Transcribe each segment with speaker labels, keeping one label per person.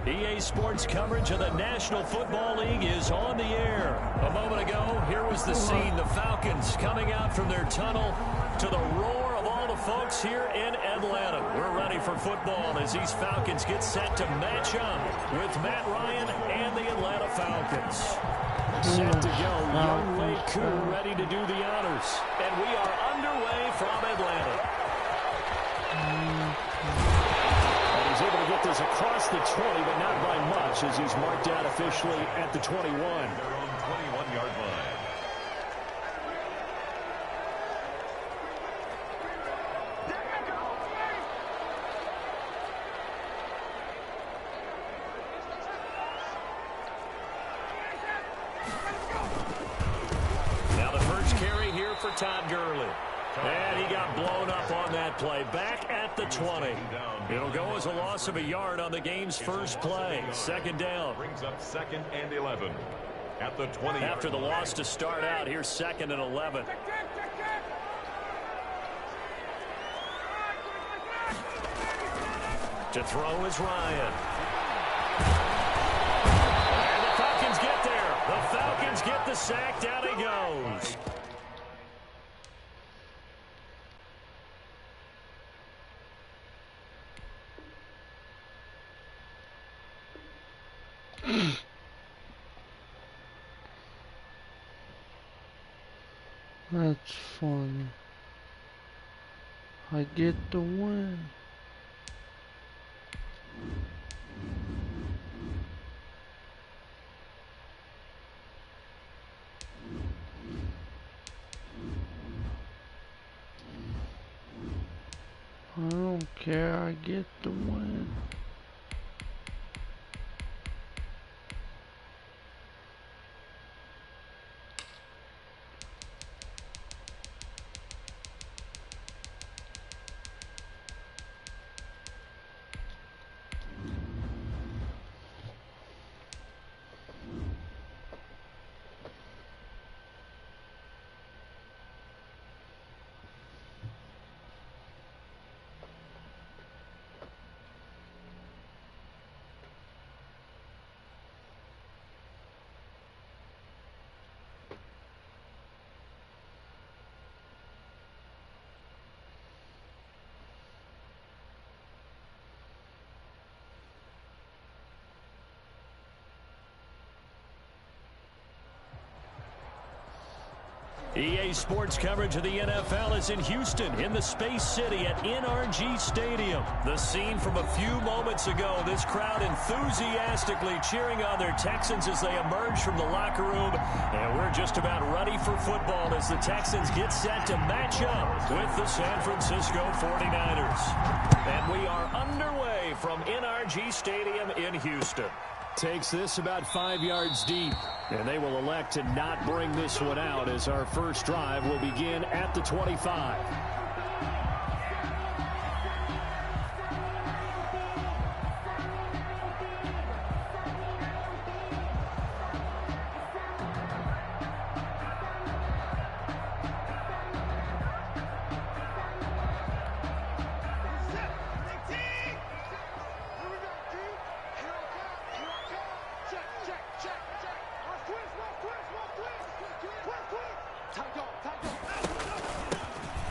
Speaker 1: EA Sports coverage of the National Football League is on the air. A moment ago, here was the scene. The Falcons coming out from their tunnel to the roar of all the folks here in Atlanta. We're ready for football as these Falcons get set to match up with Matt Ryan and the Atlanta Falcons. Set to go, Young Wei Koo ready to do the honors. And we are underway from Atlanta. He's able to get this across the 20, but not by much as he's marked out officially at the 21. Their own 21-yard line. Now the first carry here for Todd Gurley. And he got blown up on that play. Back at the 20. It'll go as a loss of a yard on the game's first play. Second down.
Speaker 2: Brings up 2nd and 11 at the 20.
Speaker 1: After the loss to start out, here's 2nd and 11. To throw is Ryan. And the Falcons get there. The Falcons get the sack. Down he goes.
Speaker 3: That's funny. I get the win. I don't care, I get the win.
Speaker 1: EA Sports coverage of the NFL is in Houston, in the Space City at NRG Stadium. The scene from a few moments ago, this crowd enthusiastically cheering on their Texans as they emerge from the locker room. And we're just about ready for football as the Texans get set to match up with the San Francisco 49ers. And we are underway from NRG Stadium in Houston. Takes this about 5 yards deep, and they will elect to not bring this one out as our first drive will begin at the 25.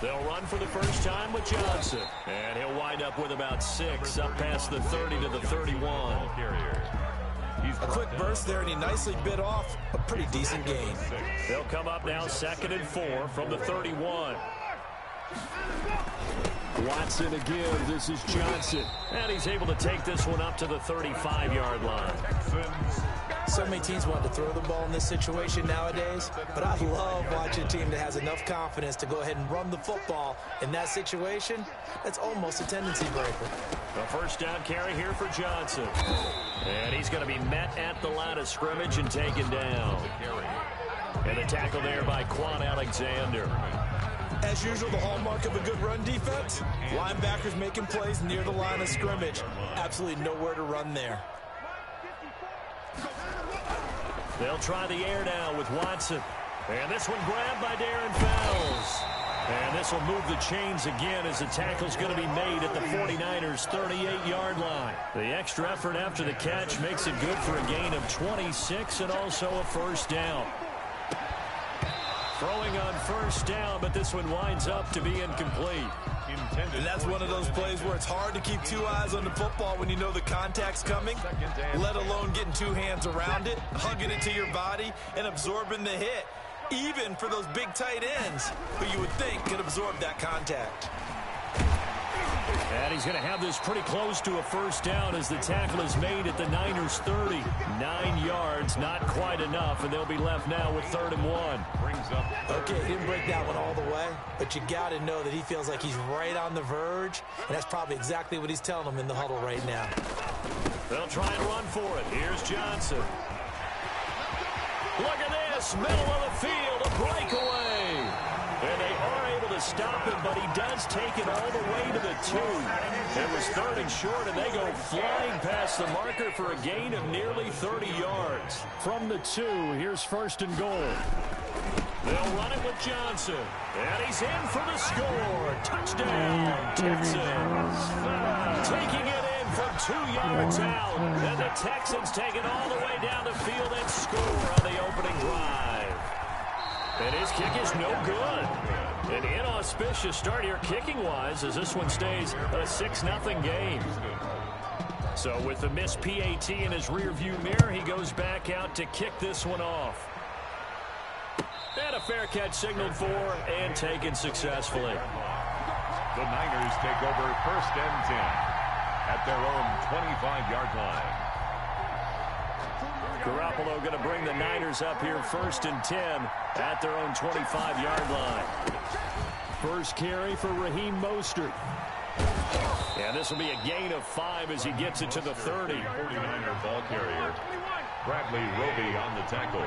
Speaker 1: They'll run for the first time with Johnson. And he'll wind up with about 6 up past the 30 to the 31.
Speaker 4: A quick burst there, and he nicely bit off a pretty decent gain.
Speaker 1: They'll come up now 2nd and 4 from the 31. Watson to give. This is Johnson. And he's able to take this one up to the 35-yard line.
Speaker 4: So many teams want to throw the ball in this situation nowadays, but I love watching a team that has enough confidence to go ahead and run the football. In that situation, that's almost a tendency breaker.
Speaker 1: The first down carry here for Johnson. And he's going to be met at the line of scrimmage and taken down. And a tackle there by Quan Alexander.
Speaker 4: As usual, the hallmark of a good run defense, linebackers making plays near the line of scrimmage. Absolutely nowhere to run there.
Speaker 1: They'll try the air now with Watson. And this one grabbed by Darren Fells. And this will move the chains again as the tackle's going to be made at the 49ers' 38-yard line. The extra effort after the catch makes it good for a gain of 26 and also a first down. Throwing on first down, but this one winds up to be incomplete.
Speaker 4: And that's one of those plays where it's hard to keep two eyes on the football when you know the contact's coming, let alone getting two hands around it, hugging it to your body, and absorbing the hit. Even for those big tight ends who you would think could absorb that contact.
Speaker 1: And he's going to have this pretty close to a first down as the tackle is made at the Niners' 30. 9 yards, not quite enough, and they'll be left now with 3rd and 1.
Speaker 4: Okay, he didn't break that one all the way, but you got to know that he feels like he's right on the verge, and that's probably exactly what he's telling them in the huddle right now.
Speaker 1: They'll try and run for it. Here's Johnson. Look at this, middle of the field, a breakaway. And they are able to stop him, but he does take it all the way to the 2. It was 3rd and short, and they go flying past the marker for a gain of nearly 30 yards. From the 2, here's 1st and goal. They'll run it with Johnson. And he's in for the score. Touchdown, Texans. Taking it in from 2 yards out. And the Texans take it all the way down the field and score on the opening drive. And his kick is no good. An inauspicious start here kicking-wise as this one stays a 6-0 game. So with the missed PAT in his rearview mirror, he goes back out to kick this one off. And a fair catch signaled for and taken successfully.
Speaker 2: The Niners take over 1st and 10 at their own 25-yard line.
Speaker 1: Garoppolo going to bring the Niners up here 1st and 10 at their own 25-yard line. First carry for Raheem Mostert. And this will be a gain of 5 as he gets it to the 30.
Speaker 2: 49er ball carrier Bradley Roby on the tackle.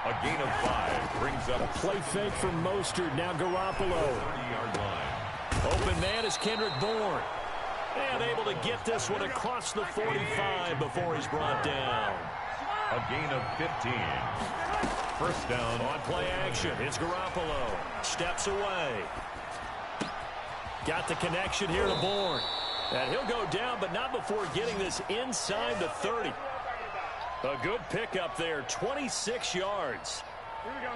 Speaker 2: A gain of 5 brings up
Speaker 1: a play fake from Mostert. Now Garoppolo.
Speaker 2: 30-yard line.
Speaker 1: Open man is Kendrick Bourne. And able to get this one across the 45 before he's brought down.
Speaker 2: A gain of 15. First down.
Speaker 1: On play action, it's Garoppolo. Steps away. Got the connection here to Bourne. And he'll go down, but not before getting this inside the 30. A good pickup there, 26 yards.
Speaker 5: Here we go.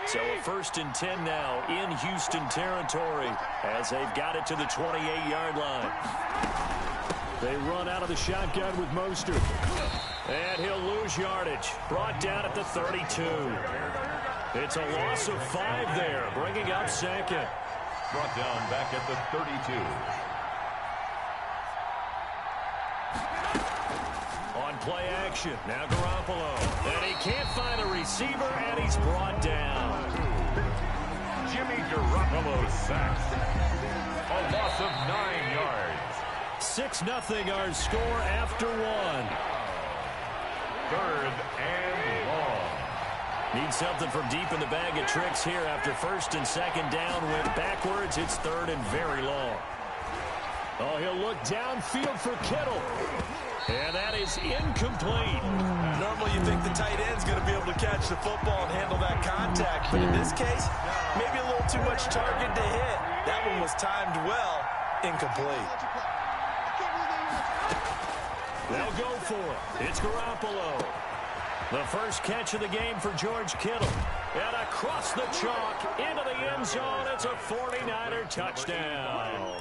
Speaker 1: So a 1st and 10 now in Houston territory as they've got it to the 28-yard line. They run out of the shotgun with Mostert. And he'll lose yardage. Brought down at the 32. It's a loss of 5 there, bringing up 2nd.
Speaker 2: Brought down back at the 32.
Speaker 1: On play action, now Garoppolo. And he can't find a receiver, and he's brought down.
Speaker 2: Jimmy Garoppolo sacks. A loss of 9 yards.
Speaker 1: 6-0 our score after 1.
Speaker 2: 3rd and long.
Speaker 1: Need something from deep in the bag of tricks here after 1st and 2nd down. Went backwards. It's 3rd and very long. Oh, he'll look downfield for Kittle. And that is incomplete.
Speaker 4: Normally you think the tight end's going to be able to catch the football and handle that contact. But in this case, maybe a little too much target to hit. That one was timed well. Incomplete.
Speaker 1: They'll go for it. It's Garoppolo. The first catch of the game for George Kittle. And across the chalk into the end zone. It's a 49er touchdown.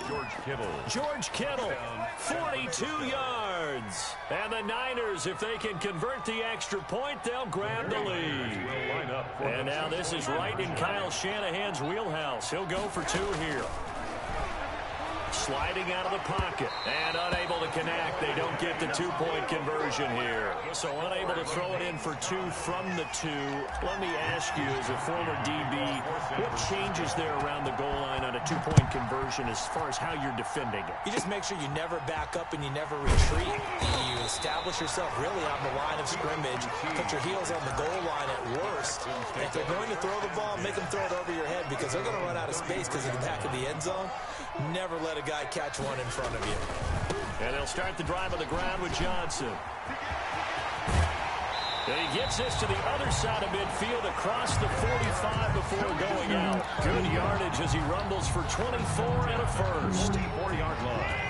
Speaker 1: George Kittle, 42 yards. And the Niners, if they can convert the extra point, they'll grab the lead. And now this is right in Kyle Shanahan's wheelhouse. He'll go for 2 here. Sliding out of the pocket and unable to connect. They don't get the 2-point conversion here. So unable to throw it in for 2 from the 2. Let me ask you, as a former DB, what changes there around the goal line on a 2-point conversion as far as how you're defending it?
Speaker 4: You just make sure you never back up and you never retreat. You establish yourself really on the line of scrimmage. Put your heels on the goal line at worst. And if they're going to throw the ball, make them throw it over your head because they're going to run out of space because of the back of the end zone. Never let a guy catch one in front of you.
Speaker 1: And they'll start the drive on the ground with Johnson. And he gets this to the other side of midfield across the 45 before going out. Good yardage as he rumbles for 24 and a first.
Speaker 2: 4-yard line.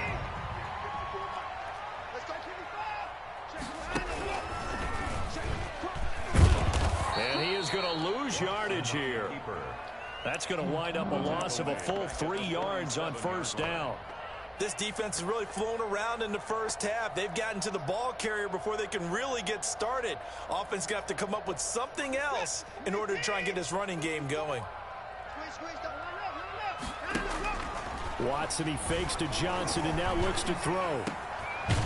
Speaker 1: And he is going to lose yardage here. That's going to wind up a loss of a full 3 yards on first down.
Speaker 4: This defense has really flown around in the first half. They've gotten to the ball carrier before they can really get started. Offense got to come up with something else in order to try and get this running game going.
Speaker 1: Watson, he fakes to Johnson and now looks to throw.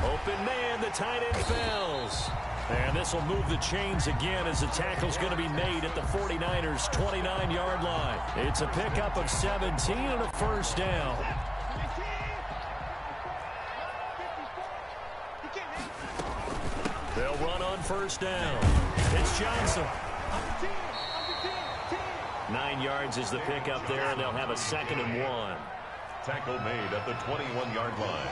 Speaker 1: Open man, the tight end fails. And this will move the chains again as the tackle's going to be made at the 49ers' 29-yard line. It's a pickup of 17 and a first down. They'll run on first down. It's Johnson. 9 yards is the pickup there, and they'll have a 2nd and 1.
Speaker 2: Tackle made at the 21-yard line.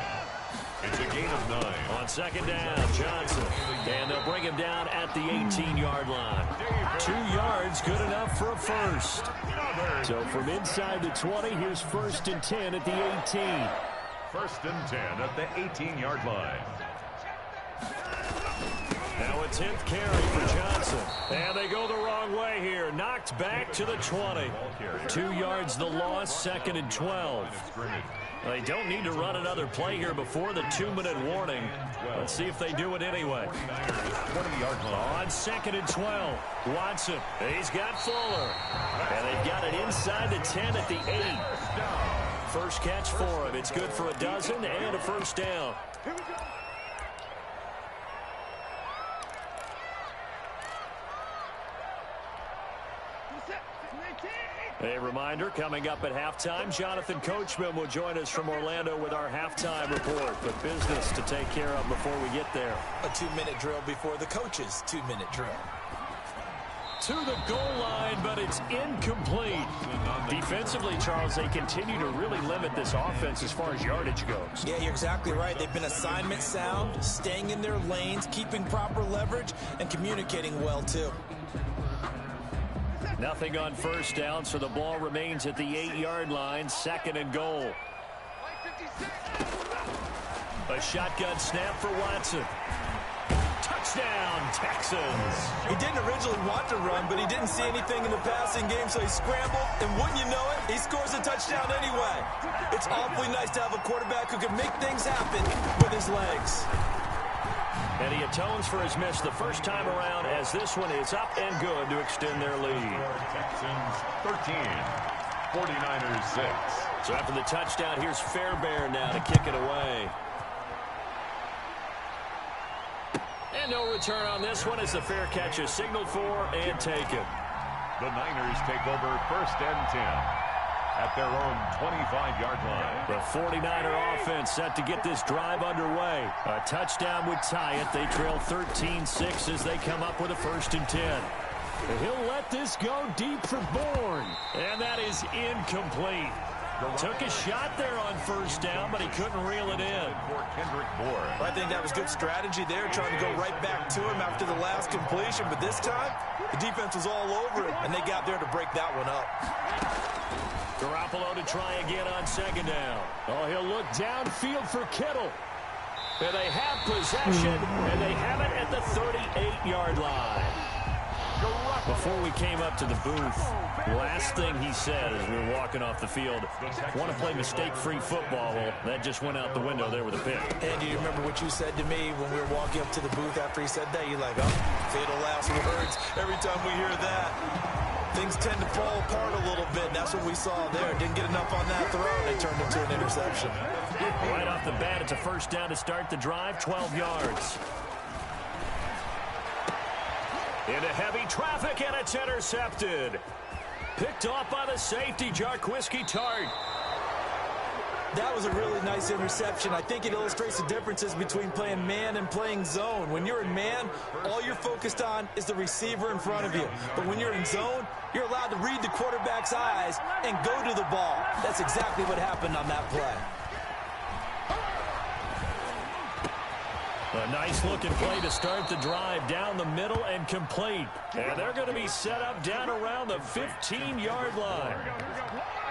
Speaker 2: It's a gain of 9.
Speaker 1: On 2nd down, Johnson. And they'll bring him down at the 18-yard line. 2 yards, good enough for a first. So from inside the 20, here's 1st and 10 at the 18.
Speaker 2: 1st and 10 at the 18-yard line.
Speaker 1: Now a 10th carry for Johnson. And they go the wrong way here. Knocked back to the 20. 2 yards the loss, 2nd and 12. They don't need to run another play here before the 2-minute warning. Let's see if they do it anyway.
Speaker 2: 20-yard line.
Speaker 1: On 2nd and 12. Watson. He's got Fuller. And they've got it inside the 10 at the 8. First catch for him. It's good for a dozen and a first down. A reminder, coming up at halftime, Jonathan Coachman will join us from Orlando with our halftime report. But business to take care of before we get there.
Speaker 4: A 2-minute drill before the coach's 2-minute drill.
Speaker 1: To the goal line, but it's incomplete. Defensively, Charles, they continue to really limit this offense as far as yardage goes.
Speaker 4: Yeah, you're exactly right. They've been assignment sound, staying in their lanes, keeping proper leverage, and communicating well, too.
Speaker 1: Nothing on first down, so the ball remains at the 8-yard line, 2nd and goal. A shotgun snap for Watson. Touchdown, Texans.
Speaker 4: He didn't originally want to run, but he didn't see anything in the passing game, so he scrambled, and wouldn't you know it, he scores a touchdown anyway. It's awfully nice to have a quarterback who can make things happen with his legs.
Speaker 1: And he atones for his miss the first time around as this one is up and good to extend their lead.
Speaker 2: Texans 13, 49ers 6.
Speaker 1: So after the touchdown, here's Fairbairn now to kick it away. And no return on this one as the fair catch is signaled for and taken.
Speaker 2: The Niners take over 1st and 10 at their own 25-yard line.
Speaker 1: The 49er offense set to get this drive underway. A touchdown would tie it. They trail 13-6 as they come up with a 1st and 10. He'll let this go deep for Bourne. And that is incomplete. Took a shot there on first down, but he couldn't reel it in.
Speaker 4: I think that was good strategy there, trying to go right back to him after the last completion. But this time, the defense was all over it, and they got there to break that one up.
Speaker 1: Garoppolo to try again on 2nd down. Oh, he'll look downfield for Kittle. And they have possession, and they have it at the 38-yard line. Before we came up to the booth, last thing he said as we were walking off the field, want to play mistake-free football. Well, that just went out the window there with a pick.
Speaker 4: And do you remember what you said to me when we were walking up to the booth after he said that? You're like, oh, fatal last words. Every time we hear that, things tend to fall apart a little bit. And that's what we saw there. Didn't get enough on that throw, and it turned into an interception.
Speaker 1: Right off the bat, it's a first down to start the drive, 12 yards. Into heavy traffic, and it's intercepted. Picked off by the safety, Jarquiski Tart.
Speaker 4: That was a really nice interception. I think it illustrates the differences between playing man and playing zone. When you're in man, all you're focused on is the receiver in front of you. But when you're in zone, you're allowed to read the quarterback's eyes and go to the ball. That's exactly what happened on that play.
Speaker 1: A nice-looking play to start the drive down the middle and complete. And they're going to be set up down around the 15-yard line.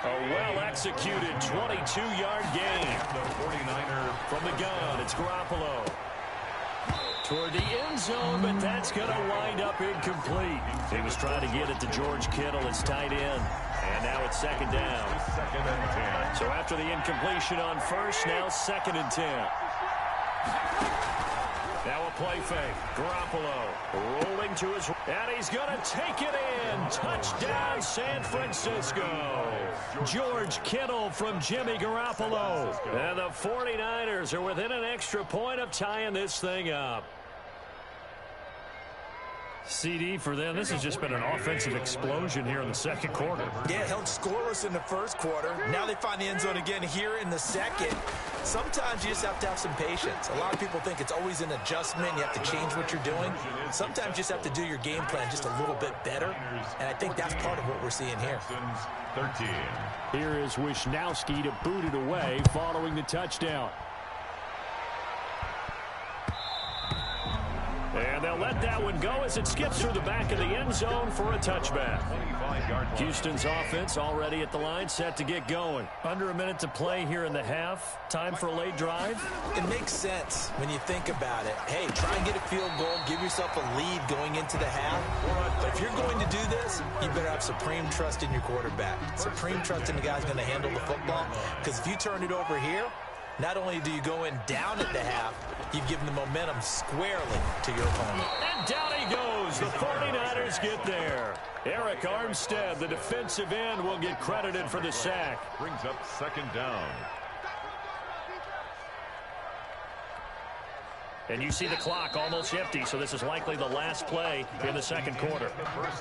Speaker 1: A well-executed 22-yard gain.
Speaker 2: The 49er
Speaker 1: from the gun, it's Garoppolo. Toward the end zone, but that's going to wind up incomplete. He was trying to get it to George Kittle, his tight end. And now it's second down.
Speaker 2: 2nd and 10.
Speaker 1: So after the incompletion on first, now 2nd and 10. Now a play fake. Garoppolo rolling to his... And he's going to take it in. Touchdown, San Francisco. George Kittle from Jimmy Garoppolo. And the 49ers are within an extra point of tying this thing up. CD for them. This has just been an offensive explosion here in the second quarter.
Speaker 4: Yeah, held scoreless in the first quarter. Now they find the end zone again here in the second. Sometimes you just have to have some patience. A lot of people think it's always an adjustment. You have to change what you're doing. Sometimes you just have to do your game plan just a little bit better. And I think that's part of what we're seeing here.
Speaker 2: 13.
Speaker 1: Here is Wisnowski to boot it away following the touchdown. And they'll let that one go as it skips through the back of the end zone for a touchback. Houston's offense already at the line, set to get going. Under a minute to play here in the half. Time for a late drive.
Speaker 4: It makes sense when you think about it. Hey, try and get a field goal, give yourself a lead going into the half. But if you're going to do this, you better have supreme trust in your quarterback. Supreme trust in the guy's going to handle the football. Because if you turn it over here, not only do you go in down at the half, you've given the momentum squarely to your opponent.
Speaker 1: And down he goes. The 49ers get there. Eric Armstead, the defensive end, will get credited for the sack.
Speaker 2: Brings up 2nd down.
Speaker 1: And you see the clock almost empty, so this is likely the last play in the second quarter.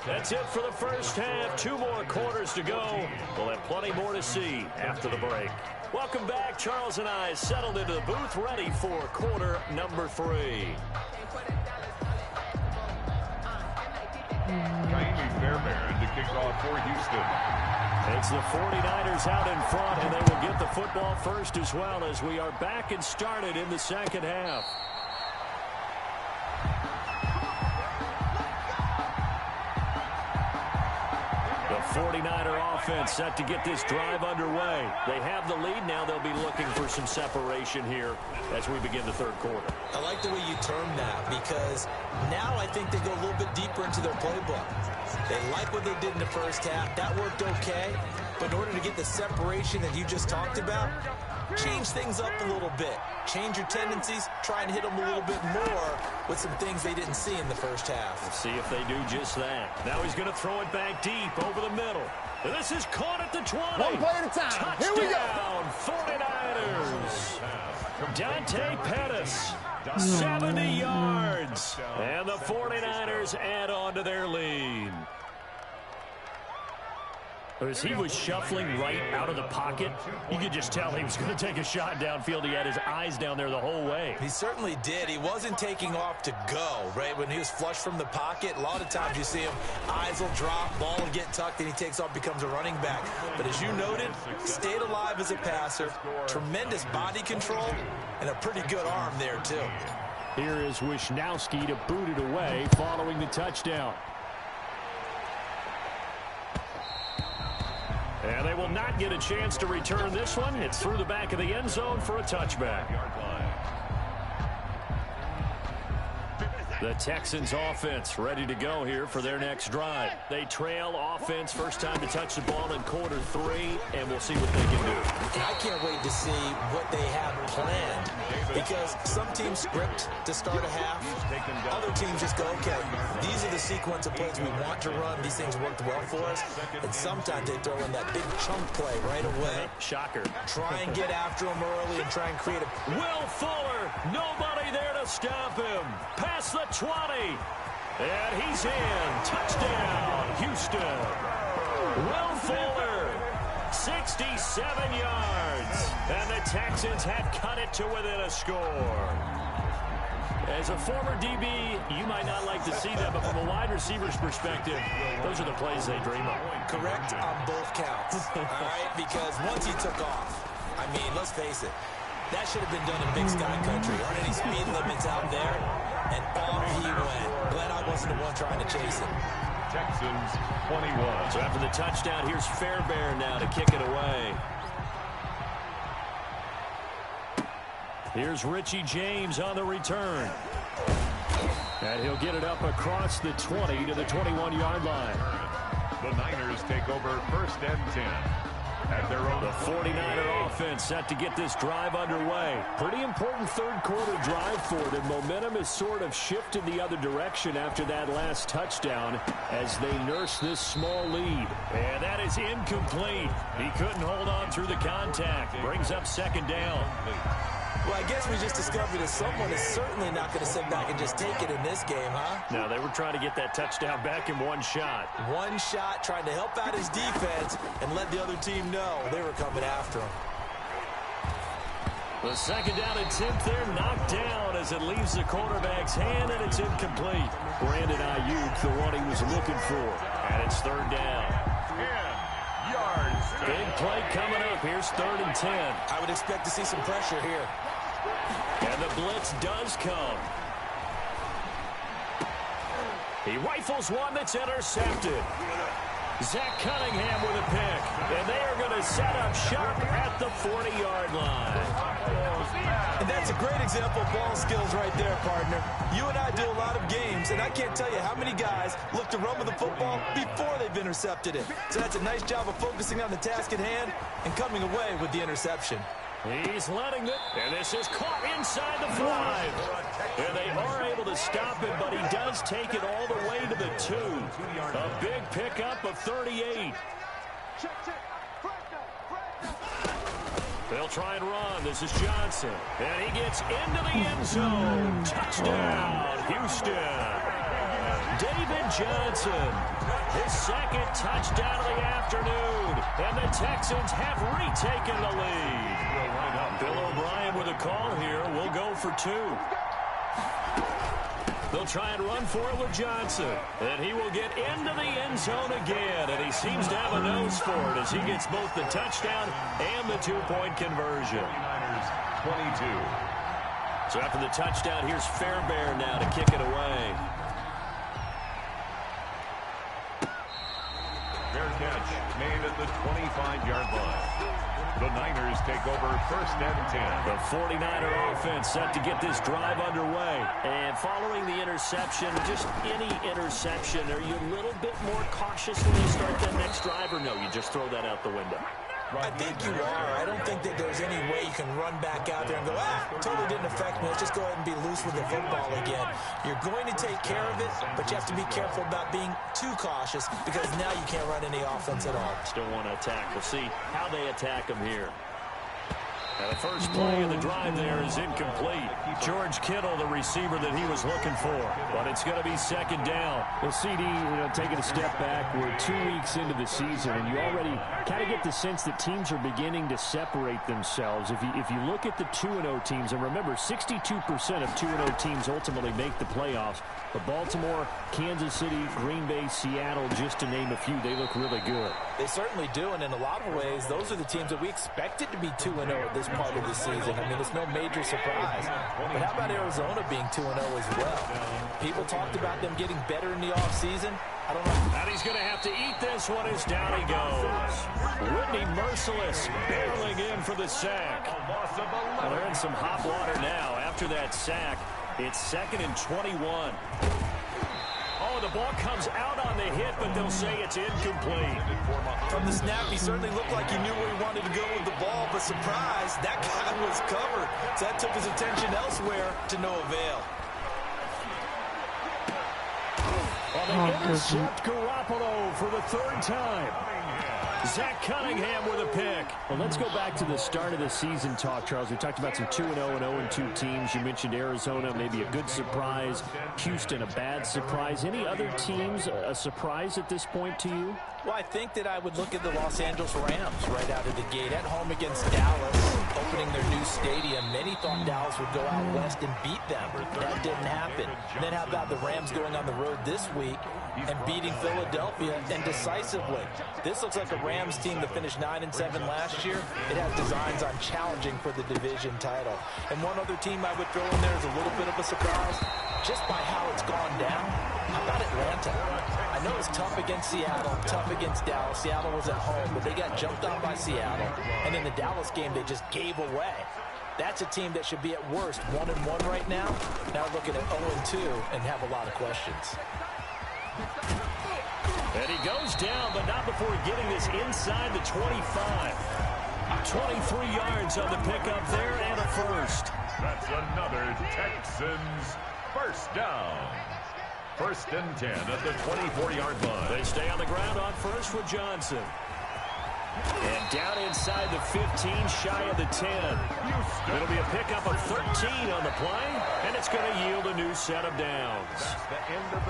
Speaker 1: That's it for the first half. 2 more quarters to go. We'll have plenty more to see after the break. Welcome back. Charles and I settled into the booth, ready for quarter number 3.
Speaker 2: Jaime Fairbairn to kick off for Houston.
Speaker 1: It's the 49ers out in front, and they will get the football first as well as we are back and started in the second half. The 49er offense set to get this drive underway. They have the lead. Now they'll be looking for some separation here as we begin the third quarter.
Speaker 4: I like the way you term that because now I think they go a little bit deeper into their playbook. They like what they did in the first half. That worked okay. But in order to get the separation that you just talked about, change things up a little bit. Change your tendencies. Try and hit them a little bit more with some things they didn't see in the first half.
Speaker 1: Let's see if they do just that. Now he's going to throw it back deep over the middle. And this is caught at the 20.
Speaker 5: One play at a time.
Speaker 1: Touchdown,
Speaker 5: Here we go.
Speaker 1: 49ers. Dante Pettis, 70 yards. And the 49ers add on to their lead. As he was shuffling right out of the pocket, you could just tell he was going to take a shot downfield. He had his eyes down there the whole way.
Speaker 4: He certainly did. He wasn't taking off to go, right? When he was flush from the pocket, a lot of times you see him, eyes will drop, ball will get tucked, and he takes off, becomes a running back. But as you noted, stayed alive as a passer, tremendous body control, and a pretty good arm there, too.
Speaker 1: Here is Wisnowski to boot it away following the touchdown. And they will not get a chance to return this one. It's through the back of the end zone for a touchback. The Texans offense ready to go here for their next drive. They trail offense, first time to touch the ball in quarter 3, and we'll see what they can do.
Speaker 4: And I can't wait to see what they have planned because some teams script to start a half. Other teams just go, okay, these are the sequence of plays we want to run. These things worked well for us. And sometimes they throw in that big chunk play right away.
Speaker 1: Shocker.
Speaker 4: Try and get after them early and try and create a...
Speaker 1: Will Fuller, nobody there to stop him. Past the 20. And he's in. Touchdown, Houston. Will Fuller, 67 yards. And the Texans have cut it to within a score. As a former DB, you might not like to see that, but from a wide receiver's perspective, those are the plays they dream of.
Speaker 4: Correct on both counts. All right, because once he took off, I mean, let's face it, That should have been done in Big Sky Country. Aren't any speed limits out there? And off he went. Glad I wasn't the one trying to chase him.
Speaker 2: Texans 21.
Speaker 1: So after the touchdown, here's Fairbairn now to kick it away. Here's Richie James on the return. And he'll get it up across the 20 to the 21-yard line.
Speaker 2: The Niners take over first and 10. At their own.
Speaker 1: The 49er offense set to get this drive underway. Pretty important third-quarter drive for them. Momentum has sort of shifted the other direction after that last touchdown as they nurse this small lead. And that is incomplete. He couldn't hold on through the contact. Brings up second down.
Speaker 4: Well, I guess we just discovered that someone is certainly not going to sit back and just take it in this game, huh?
Speaker 1: No, they were trying to get that touchdown back in one shot.
Speaker 4: One shot, trying to help out his defense and let the other team know they were coming after him.
Speaker 1: The second down attempt there knocked down as it leaves the quarterback's hand, and it's incomplete. Brandon Ayuk, the one he was looking for. And it's third down.
Speaker 2: 10 yards.
Speaker 1: Big play coming up. Here's 3rd and 10.
Speaker 4: I would expect to see some pressure here.
Speaker 1: And the blitz does come. He rifles one that's intercepted. Zach Cunningham with a pick. And they are going to set up shop at the 40-yard line.
Speaker 4: And that's a great example of ball skills right there, partner. You and I do a lot of games, and I can't tell you how many guys look to run with the football before they've intercepted it. So that's a nice job of focusing on the task at hand and coming away with the interception.
Speaker 1: He's letting it, and this is caught inside the 5. And they are able to stop him, but he does take it all the way to the 2. A big pickup of 38. They'll try and run. This is Johnson. And he gets into the end zone. Touchdown, Houston. David Johnson, his second touchdown of the afternoon. And the Texans have retaken the lead. Bill O'Brien with a call here. We'll go for 2. They'll try and run for it with Johnson. And he will get into the end zone again. And he seems to have a nose for it as he gets both the touchdown and the 2-point conversion.
Speaker 2: 22.
Speaker 1: So after the touchdown, here's Fairbairn now to kick it away.
Speaker 2: Fair catch made at the 25-yard line. The Niners take over first and 10.
Speaker 1: The 49er offense set to get this drive underway. And following the interception, just any interception, are you a little bit more cautious when you start that next drive, or no, you just throw that out the window?
Speaker 4: I think you are. I don't think that there's any way you can run back out there and go, totally didn't affect me. Let's just go ahead and be loose with the football again. You're going to take care of it, but you have to be careful about being too cautious because now you can't run any offense at all.
Speaker 1: Still want to attack. We'll see how they attack them here. Now the first play of the drive there is incomplete. George Kittle, the receiver that he was looking for. But it's going to be second down.
Speaker 5: Well, CD, taking a step back, we're 2 weeks into the season, and you already kind of get the sense that teams are beginning to separate themselves. If you look at the 2-0 teams, and remember, 62% of 2-0 teams ultimately make the playoffs. But Baltimore, Kansas City, Green Bay, Seattle, just to name a few, they look really good.
Speaker 4: They certainly do, and in a lot of ways, those are the teams that we expected to be 2-0 at this part of the season. I mean, it's no major surprise. But how about Arizona being 2-0 as well? People talked about them getting better in the offseason. I don't know.
Speaker 1: And he's going to have to eat this one as down he goes. Whitney Merciless barreling in for the sack. Well, they're in some hot water now. After that sack, it's 2nd and 21. Oh, the ball comes out on the hit, but they'll say it's incomplete.
Speaker 4: From the snap, he certainly looked like he knew where he wanted to go with the ball, but surprise, that guy was covered. So that took his attention elsewhere to no avail.
Speaker 1: Well, they intercept Garoppolo for the 3rd time. Zach Cunningham with a pick.
Speaker 5: Well, let's go back to the start of the season talk, Charles. We talked about some 2-0 and 0-2 teams. You mentioned Arizona, maybe a good surprise. Houston, a bad surprise. Any other teams a surprise at this point to you?
Speaker 4: Well, I think that I would look at the Los Angeles Rams right out of the gate at home against Dallas, opening their new stadium. Many thought Dallas would go out west and beat them. That didn't happen. And then how about the Rams going on the road this week and beating Philadelphia, and decisively. This looks like a Rams team that finished 9-7 last year. It has designs on challenging for the division title. And one other team I would throw in there is a little bit of a surprise, just by how it's gone down. How about Atlanta? I know it's tough against Seattle, tough against Dallas. Seattle was at home, but they got jumped on by Seattle. And in the Dallas game, they just gave away. That's a team that should be at worst 1-1 right now. Now looking at 0-2 and have a lot of questions.
Speaker 1: And he goes down, but not before getting this inside the 25. 23 yards on the pickup there and a first.
Speaker 2: That's another Texans first down. 1st and 10 at the 24-yard line.
Speaker 1: They stay on the ground on first with Johnson. And down inside the 15, shy of the 10. It'll be a pickup of 13 on the play, and it's going to yield a new set of downs.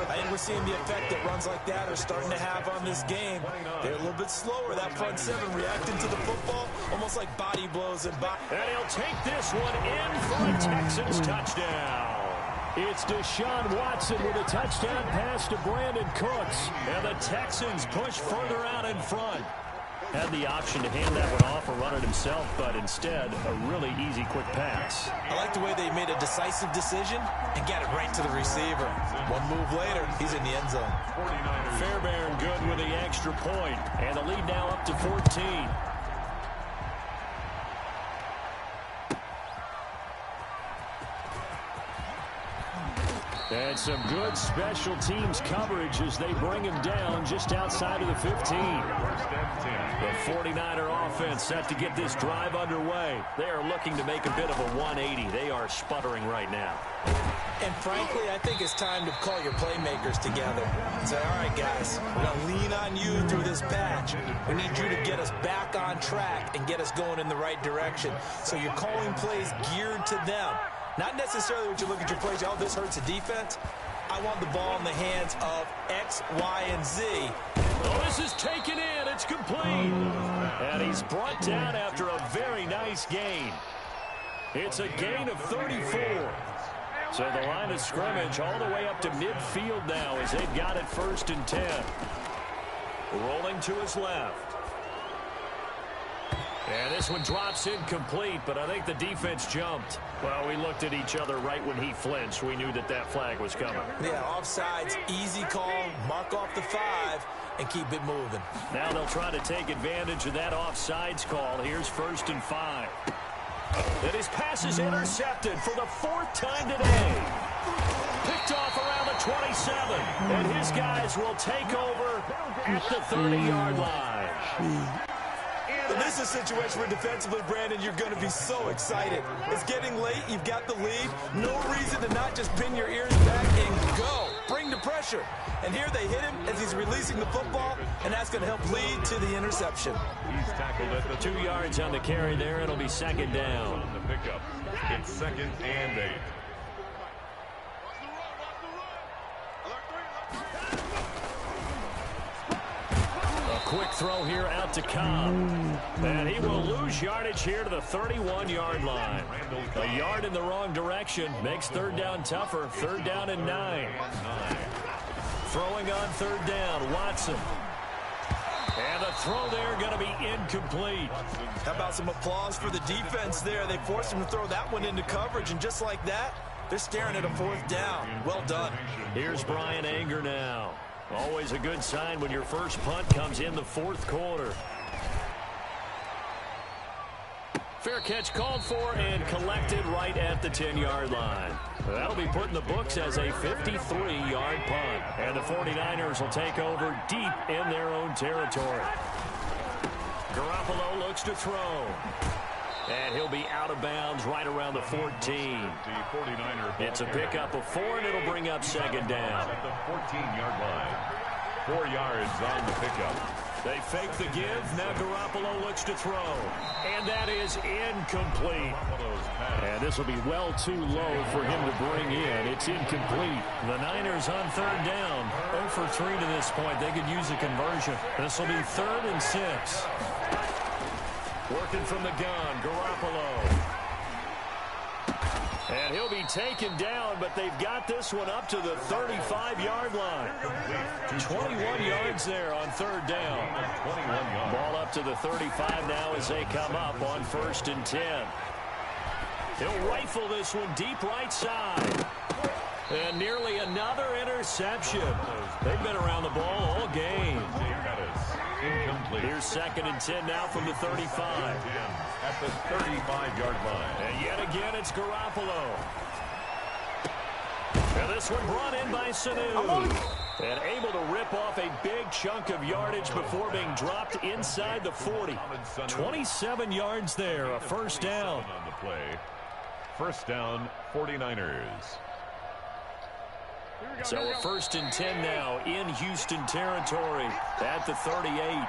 Speaker 4: I think we're seeing the effect that runs like that are starting to have on this game. They're a little bit slower, that front seven, reacting to the football, almost like body blows and
Speaker 1: he'll take this one in for a Texans touchdown. It's Deshaun Watson with a touchdown pass to Brandon Cooks, and the Texans push further out in front. Had the option to hand that one off or run it himself, but instead, a really easy, quick pass.
Speaker 4: I like the way they made a decisive decision and got it right to the receiver. One move later, he's in the end zone.
Speaker 1: Fairbairn good with the extra point, and the lead now up to 14. And some good special teams coverage as they bring him down just outside of the 15. The 49er offense set to get this drive underway. They are looking to make a bit of a 180. They are sputtering right now.
Speaker 4: And frankly, I think it's time to call your playmakers together and say, all right, guys, we're going to lean on you through this patch. We need you to get us back on track and get us going in the right direction. So you're calling plays geared to them. Not necessarily what you look at your plays, oh, this hurts the defense. I want the ball in the hands of X, Y, and Z.
Speaker 1: Oh, this is taken in. It's complete. And he's brought down after a very nice gain. It's a gain of 34. So the line of scrimmage all the way up to midfield now as they've got it 1st and 10. Rolling to his left. And this one drops incomplete, but I think the defense jumped. Well, we looked at each other right when he flinched. We knew that that flag was coming.
Speaker 4: Yeah, offsides, easy call, mark off the 5, and keep it moving.
Speaker 1: Now they'll try to take advantage of that offsides call. Here's 1st and 5. And his pass is intercepted for the 4th time today. Picked off around the 27. And his guys will take over at the 30-yard line.
Speaker 4: And this is a situation where defensively, Brandon, you're going to be so excited. It's getting late. You've got the lead. No reason to not just pin your ears back and go. Bring the pressure. And here they hit him as he's releasing the football, and that's going to help lead to the interception.
Speaker 2: He's tackled at the
Speaker 1: 2 yards on the carry there. It'll be 2nd down.
Speaker 2: On the pickup. It's 2nd and 8.
Speaker 1: Quick throw here out to Cobb. And he will lose yardage here to the 31-yard line. A yard in the wrong direction makes 3rd down tougher. 3rd down and 9. Throwing on 3rd down, Watson. And the throw there going to be incomplete.
Speaker 4: How about some applause for the defense there? They forced him to throw that one into coverage, and just like that, they're staring at a 4th down. Well done.
Speaker 1: Here's Brian Anger now. Always a good sign when your first punt comes in the 4th quarter. Fair catch called for and collected right at the 10-yard line. That'll be put in the books as a 53-yard punt. And the 49ers will take over deep in their own territory. Garoppolo looks to throw. And he'll be out of bounds right around the 14. It's a pickup of 4, and it'll bring up 2nd down.
Speaker 2: At the 14-yard line. 4 yards on the pickup.
Speaker 1: They fake the give. Now Garoppolo looks to throw. And that is incomplete. And this will be well too low for him to bring in. It's incomplete. The Niners on 3rd down. 0 for 3 to this point. They could use a conversion. This will be 3rd and 6. Working from the gun, Garoppolo. And he'll be taken down, but they've got this one up to the 35-yard line. 21 yards there on third down. Ball up to the 35 now as they come up on 1st and 10. He'll rifle this one deep right side. And nearly another interception. They've been around the ball all game.
Speaker 2: Incomplete.
Speaker 1: Here's 2nd and 10 now from the 35.
Speaker 2: At the 35-yard line.
Speaker 1: And yet again, it's Garoppolo. And this one brought in by Sanu. And able to rip off a big chunk of yardage before being dropped inside the 40. 27 yards there, a first down.
Speaker 2: On the play. First down, 49ers.
Speaker 1: So a 1st and 10 now in Houston territory at the 38.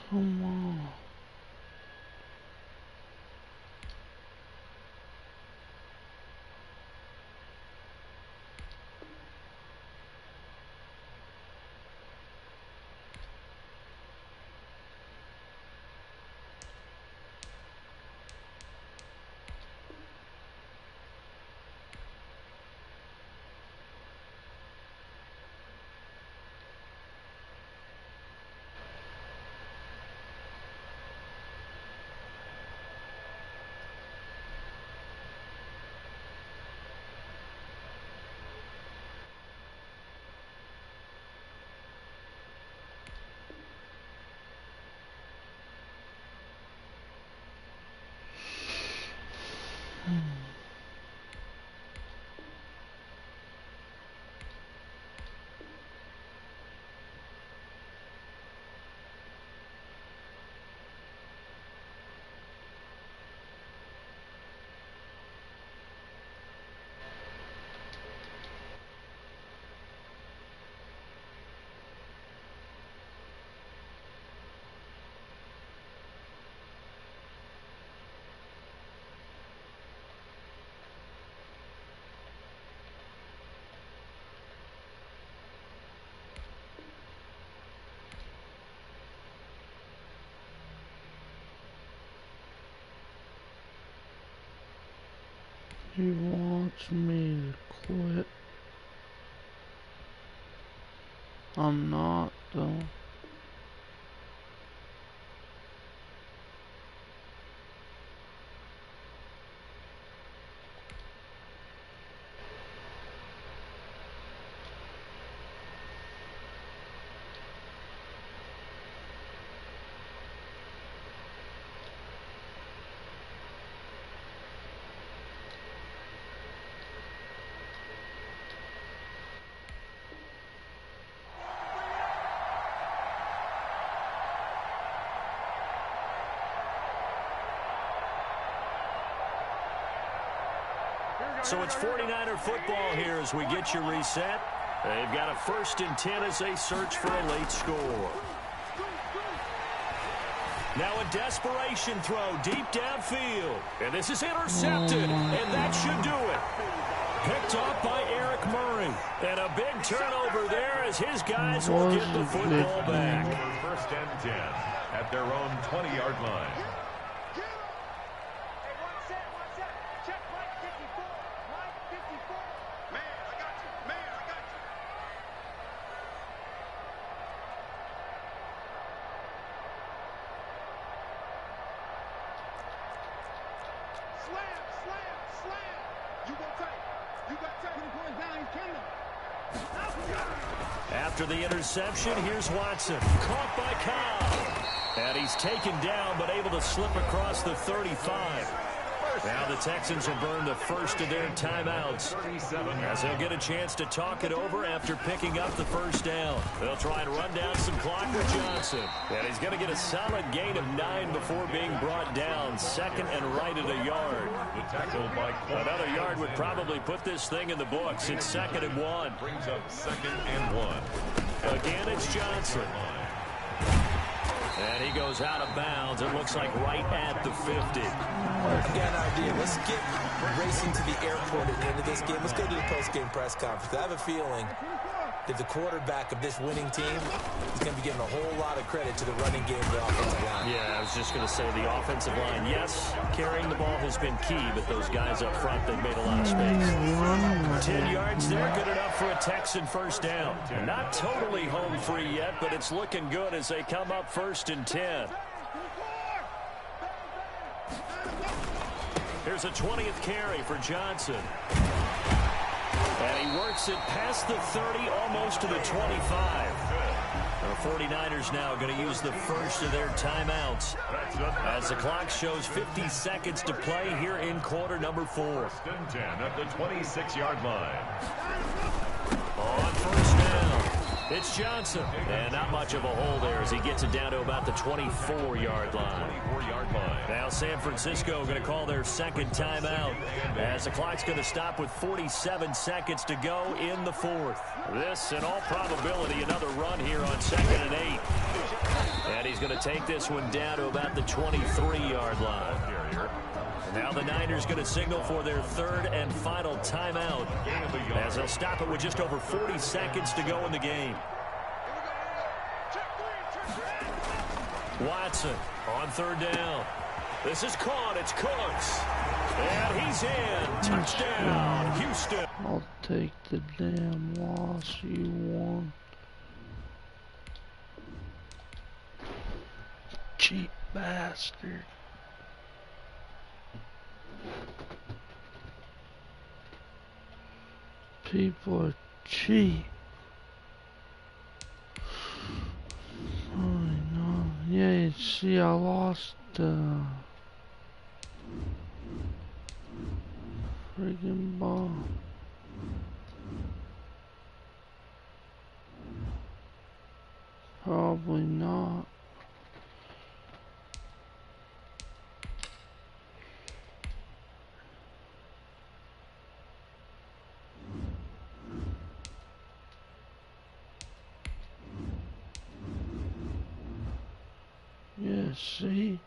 Speaker 3: Come on. He wants me to quit. I'm not, though.
Speaker 1: So it's 49er football here as we get you reset. They've got a 1st and 10 as they search for a late score. Now a desperation throw deep downfield. And this is intercepted, and that should do it. Picked off by Eric Murray. And a big turnover there as his guys will get the football back.
Speaker 2: 1st and 10 at their own 20-yard line.
Speaker 1: After the interception, here's Watson. Caught by Cobb. And he's taken down, but able to slip across the 35. Now the Texans will burn the first of their timeouts as they'll get a chance to talk it over after picking up the first down. They'll try and run down some clock with Johnson. And he's going to get a solid gain of 9 before being brought down. 2nd and right at a yard. Another yard would probably put this thing in the books. It's 2nd and 1.
Speaker 2: Brings up 2nd and 1.
Speaker 1: Again, it's Johnson. And he goes out of bounds. It looks like right at the 50.
Speaker 4: I've got an idea. Let's get racing to the airport at the end of this game. Let's go to the post-game press conference. I have a feeling that the quarterback of this winning team is going to be giving a whole lot of credit to the running game of the offensive line.
Speaker 1: Yeah, I was just going to say the offensive line, yes, carrying the ball has been key, but those guys up front, they've made a lot of space. 10 yards there, good enough for a Texan first down. Not totally home free yet, but it's looking good as they come up 1st and 10. Here's a 20th carry for Johnson. And he works it past the 30, almost to the 25. The 49ers now going to use the first of their timeouts as the clock shows 50 seconds to play here in quarter number 4.
Speaker 2: 1st and 10 at the 26-yard line.
Speaker 1: On first down, it's Johnson. And not much of a hole there as he gets it down to about the 24-yard line. Now San Francisco going to call their second timeout as the clock's going to stop with 47 seconds to go in the 4th. This, in all probability, another run here on 2nd and 8. And he's going to take this one down to about the 23-yard line. Now the Niners going to signal for their 3rd and final timeout as they'll stop it with just over 40 seconds to go in the game. Watson on 3rd down. This is caught. It's Cooks. And he's in. Touchdown, Houston.
Speaker 3: I'll take the damn loss, you won. Cheap bastard. People are cheap. Oh no. Yeah, you see I lost friggin' ball. Probably not. Yeah, see?